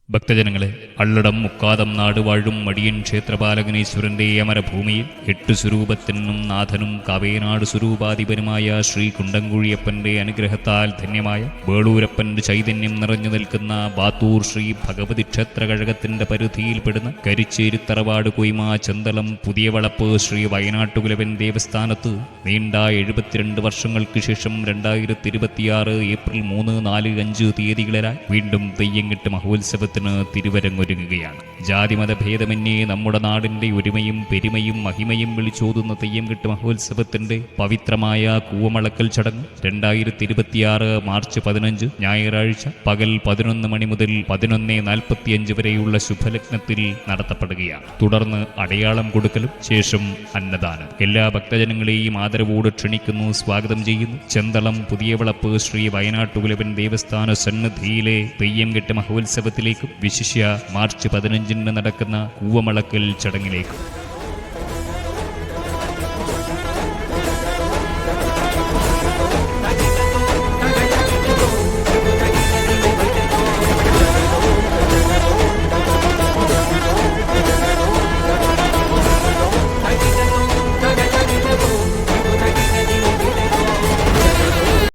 ഭക്തജനങ്ങളെ, അള്ളടം മുക്കാതം നാട് വാഴും മടിയൻ ക്ഷേത്രപാലകനീശ്വരന്റെ അമരഭൂമിയിൽ 8 സ്വരൂപത്തിനും നാഥനും കാവേനാട് സ്വരൂപാധിപനുമായ ശ്രീ കുണ്ടംകുഴിയപ്പന്റെ അനുഗ്രഹത്താൽ ധന്യമായ വേളൂരപ്പന്റെ ചൈതന്യം നിറഞ്ഞു നിൽക്കുന്ന ബാത്തൂർ ശ്രീ ഭഗവതി ക്ഷേത്രകഴകത്തിന്റെ പരിധിയിൽപ്പെടുന്ന കരിച്ചേരി തറവാട് കൊയ്മ ചെന്തളം പുതിയ വളപ്പ് ശ്രീ വയനാട്ടുകുലവൻ ദേവസ്ഥാനത്ത് നീണ്ട 72 വർഷങ്ങൾക്ക് ശേഷം 2026 ഏപ്രിൽ 3, 4, 5 തീയതികളിലായി വീണ്ടും തെയ്യംകെട്ട് മഹോത്സവത്തിൽ തിരുവരങ്ങൊരുങ്ങുകയാണ്. ജാതിമത ഭേദമന്യേ നമ്മുടെ നാടിന്റെ ഒരുമയും പെരുമയും മഹിമയും വിളിച്ചോതുന്ന തെയ്യംകെട്ട് മഹോത്സവത്തിന്റെ പവിത്രമായ കൂവമളക്കൽ ചടങ്ങ് 2026 മാർച്ച് 15 ഞായറാഴ്ച പകൽ 11 മണി മുതൽ 11:45 വരെയുള്ള ശുഭലഗ്നത്തിൽ നടത്തപ്പെടുകയാണ്. തുടർന്ന് അടയാളം കൊടുക്കലും ശേഷം അന്നദാനം. എല്ലാ ഭക്തജനങ്ങളെയും ആദരവോട് ക്ഷണിക്കുന്നു, സ്വാഗതം ചെയ്യുന്നു. ചെന്തളം പുതിയ വളപ്പ് ശ്രീ വയനാട്ടുകുലവൻ ദേവസ്ഥാന സന്നിധിയിലെ തെയ്യംകെട്ട് മഹോത്സവത്തിലേക്ക്, വിശിഷ്യ മാർച്ച് 15 നടക്കുന്ന കൂവമളക്കൽ ചടങ്ങിലേക്ക്.